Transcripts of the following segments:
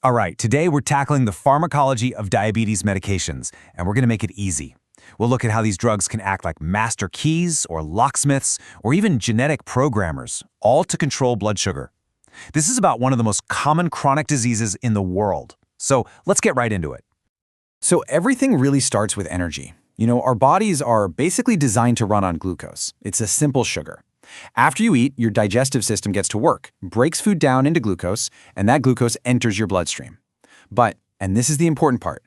All right, today we're tackling the pharmacology of diabetes medications, and we're going to make it easy. We'll look at how these drugs can act like master keys or locksmiths or even genetic programmers, all to control blood sugar. This is about one of the most common chronic diseases in the world. So let's get right into it. So everything really starts with energy. Our bodies are basically designed to run on glucose. It's a simple sugar. After you eat, your digestive system gets to work, breaks food down into glucose, and that glucose enters your bloodstream. But, and this is the important part,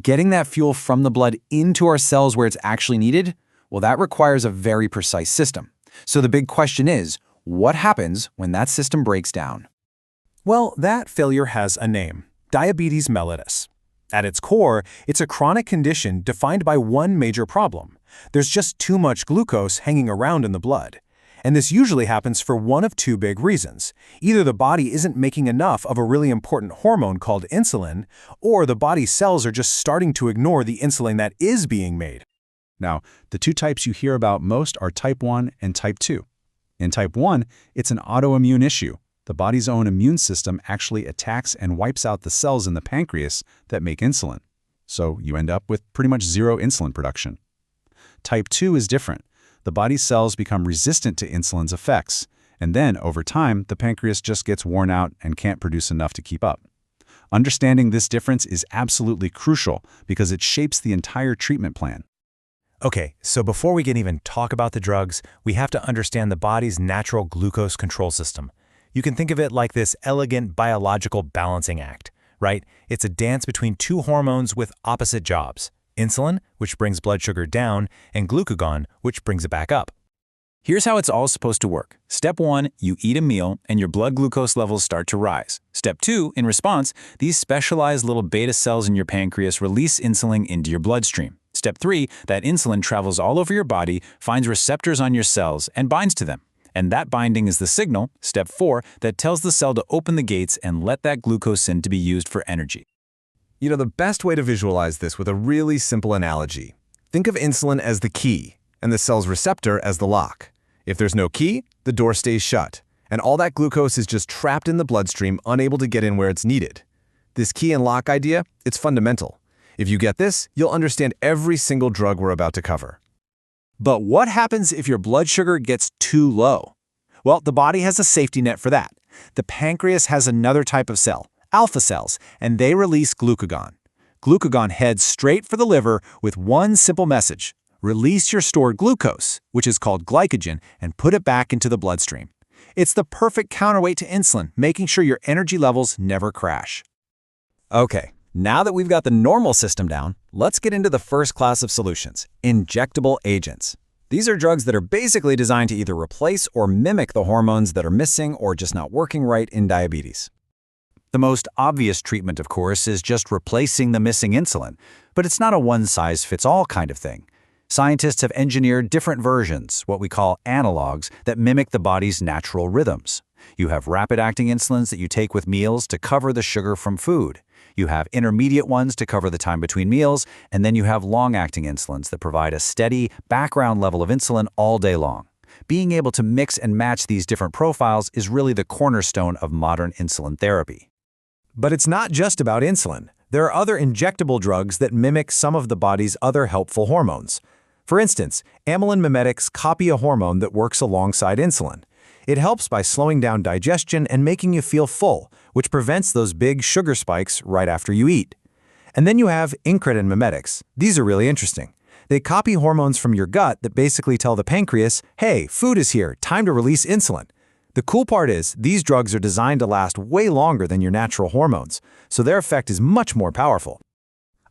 getting that fuel from the blood into our cells where it's actually needed, well, that requires a very precise system. So the big question is, what happens when that system breaks down? Well, that failure has a name: diabetes mellitus. At its core, it's a chronic condition defined by one major problem. There's just too much glucose hanging around in the blood. And this usually happens for one of two big reasons. Either the body isn't making enough of a really important hormone called insulin, or the body's cells are just starting to ignore the insulin that is being made. Now, the two types you hear about most are type 1 and type 2. In type 1, it's an autoimmune issue. The body's own immune system actually attacks and wipes out the cells in the pancreas that make insulin. So you end up with pretty much zero insulin production. Type 2 is different. The body's cells become resistant to insulin's effects, and then, over time, the pancreas just gets worn out and can't produce enough to keep up. Understanding this difference is absolutely crucial because it shapes the entire treatment plan. Okay, so before we can even talk about the drugs, we have to understand the body's natural glucose control system. You can think of it like this elegant biological balancing act, right? It's a dance between two hormones with opposite jobs: insulin, which brings blood sugar down, and glucagon, which brings it back up. Here's how it's all supposed to work. Step 1, you eat a meal and your blood glucose levels start to rise. Step 2, in response, these specialized little beta cells in your pancreas release insulin into your bloodstream. Step 3, that insulin travels all over your body, finds receptors on your cells, and binds to them. And that binding is the signal, step 4, that tells the cell to open the gates and let that glucose in to be used for energy. The best way to visualize this with a really simple analogy. Think of insulin as the key and the cell's receptor as the lock. If there's no key, the door stays shut, and all that glucose is just trapped in the bloodstream, unable to get in where it's needed. This key and lock idea, it's fundamental. If you get this, you'll understand every single drug we're about to cover. But what happens if your blood sugar gets too low? Well, the body has a safety net for that. The pancreas has another type of cell, alpha cells, and they release glucagon. Glucagon heads straight for the liver with one simple message: release your stored glucose, which is called glycogen, and put it back into the bloodstream. It's the perfect counterweight to insulin, making sure your energy levels never crash. Okay, now that we've got the normal system down, let's get into the first class of solutions: injectable agents. These are drugs that are basically designed to either replace or mimic the hormones that are missing or just not working right in diabetes. The most obvious treatment, of course, is just replacing the missing insulin, but it's not a one-size-fits-all kind of thing. Scientists have engineered different versions, what we call analogs, that mimic the body's natural rhythms. You have rapid-acting insulins that you take with meals to cover the sugar from food. You have intermediate ones to cover the time between meals, and then you have long-acting insulins that provide a steady, background level of insulin all day long. Being able to mix and match these different profiles is really the cornerstone of modern insulin therapy. But it's not just about insulin. There are other injectable drugs that mimic some of the body's other helpful hormones. For instance, Amylin mimetics copy a hormone that works alongside insulin. It helps by slowing down digestion and making you feel full, which prevents those big sugar spikes right after you eat. And then you have Incretin Mimetics. These are really interesting. They copy hormones from your gut that basically tell the pancreas, hey, food is here, time to release insulin. The cool part is, these drugs are designed to last way longer than your natural hormones, so their effect is much more powerful.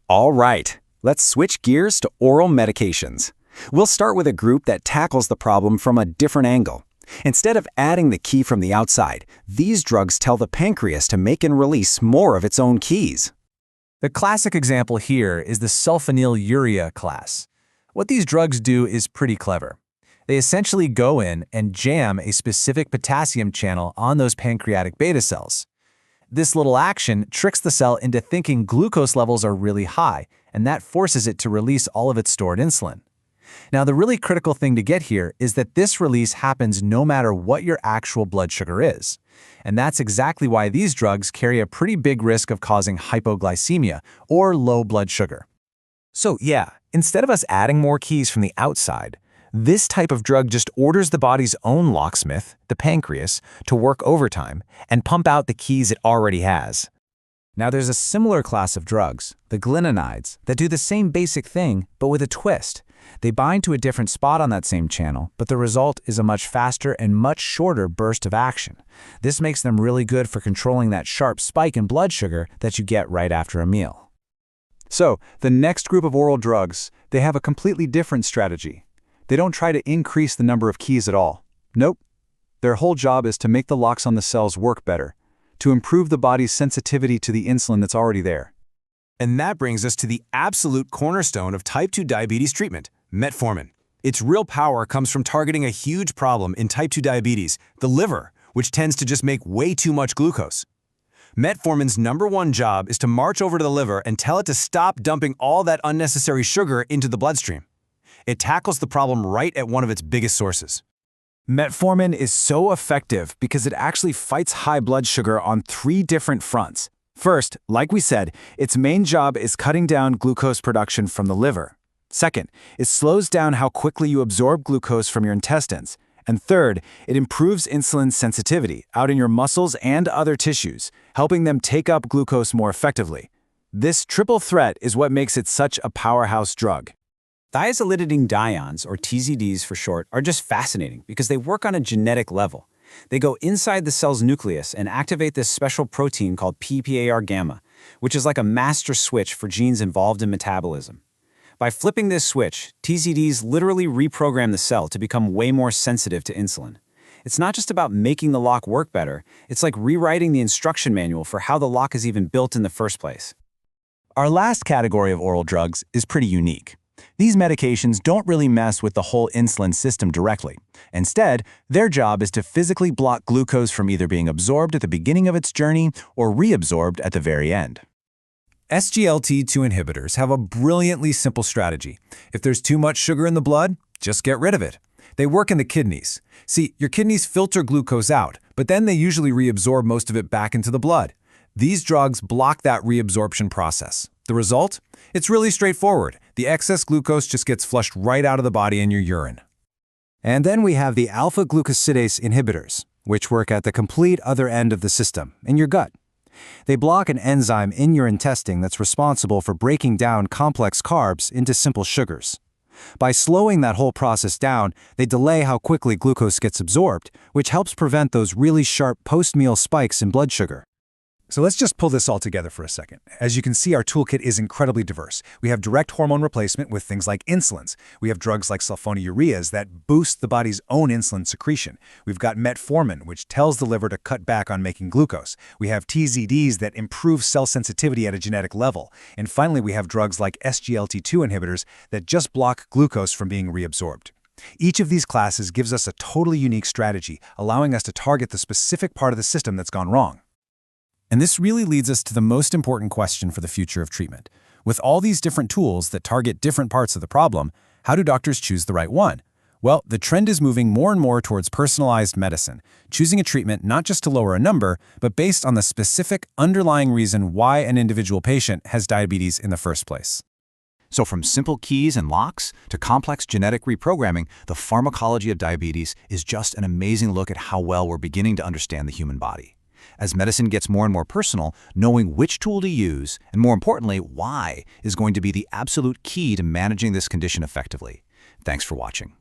All right, let's switch gears to oral medications. We'll start with a group that tackles the problem from a different angle. Instead of adding the key from the outside, these drugs tell the pancreas to make and release more of its own keys. The classic example here is the sulfonylurea class. What these drugs do is pretty clever. They essentially go in and jam a specific potassium channel on those pancreatic beta cells. This little action tricks the cell into thinking glucose levels are really high, and that forces it to release all of its stored insulin. Now, the really critical thing to get here is that this release happens no matter what your actual blood sugar is. And that's exactly why these drugs carry a pretty big risk of causing hypoglycemia, or low blood sugar. So yeah, instead of us adding more keys from the outside, this type of drug just orders the body's own locksmith, the pancreas, to work overtime and pump out the keys it already has. Now there's a similar class of drugs, the Biguanides, that do the same basic thing, but with a twist. They bind to a different spot on that same channel, but the result is a much faster and much shorter burst of action. This makes them really good for controlling that sharp spike in blood sugar that you get right after a meal. So, the next group of oral drugs, they have a completely different strategy. They don't try to increase the number of keys at all. Nope. Their whole job is to make the locks on the cells work better, to improve the body's sensitivity to the insulin that's already there. And that brings us to the absolute cornerstone of type 2 diabetes treatment, Metformin. Its real power comes from targeting a huge problem in type 2 diabetes, the liver, which tends to just make way too much glucose. Metformin's #1 job is to march over to the liver and tell it to stop dumping all that unnecessary sugar into the bloodstream. It tackles the problem right at one of its biggest sources. Metformin is so effective because it actually fights high blood sugar on 3 different fronts. First, like we said, its main job is cutting down glucose production from the liver. Second, it slows down how quickly you absorb glucose from your intestines. And third, it improves insulin sensitivity out in your muscles and other tissues, helping them take up glucose more effectively. This triple threat is what makes it such a powerhouse drug. Thiazolidinediones, or TZDs for short, are just fascinating because they work on a genetic level. They go inside the cell's nucleus and activate this special protein called PPAR-gamma, which is like a master switch for genes involved in metabolism. By flipping this switch, TZDs literally reprogram the cell to become way more sensitive to insulin. It's not just about making the lock work better, it's like rewriting the instruction manual for how the lock is even built in the first place. Our last category of oral drugs is pretty unique. These medications don't really mess with the whole insulin system directly. Instead, their job is to physically block glucose from either being absorbed at the beginning of its journey or reabsorbed at the very end. SGLT-2 inhibitors have a brilliantly simple strategy. If there's too much sugar in the blood, just get rid of it. They work in the kidneys. See, your kidneys filter glucose out, but then they usually reabsorb most of it back into the blood. These drugs block that reabsorption process. The result? It's really straightforward. The excess glucose just gets flushed right out of the body in your urine. And then we have the Alpha-Glucosidase Inhibitors, which work at the complete other end of the system, in your gut. They block an enzyme in your intestine that's responsible for breaking down complex carbs into simple sugars. By slowing that whole process down, they delay how quickly glucose gets absorbed, which helps prevent those really sharp post-meal spikes in blood sugar. So let's just pull this all together for a second. As you can see, our toolkit is incredibly diverse. We have direct hormone replacement with things like insulins. We have drugs like sulfonylureas that boost the body's own insulin secretion. We've got metformin, which tells the liver to cut back on making glucose. We have TZDs that improve cell sensitivity at a genetic level. And finally, we have drugs like SGLT-2 inhibitors that just block glucose from being reabsorbed. Each of these classes gives us a totally unique strategy, allowing us to target the specific part of the system that's gone wrong. And this really leads us to the most important question for the future of treatment. With all these different tools that target different parts of the problem, how do doctors choose the right one? Well, the trend is moving more and more towards personalized medicine, choosing a treatment not just to lower a number, but based on the specific underlying reason why an individual patient has diabetes in the first place. So from simple keys and locks to complex genetic reprogramming, the pharmacology of diabetes is just an amazing look at how well we're beginning to understand the human body. As medicine gets more and more personal, knowing which tool to use, and more importantly, why, is going to be the absolute key to managing this condition effectively. Thanks for watching.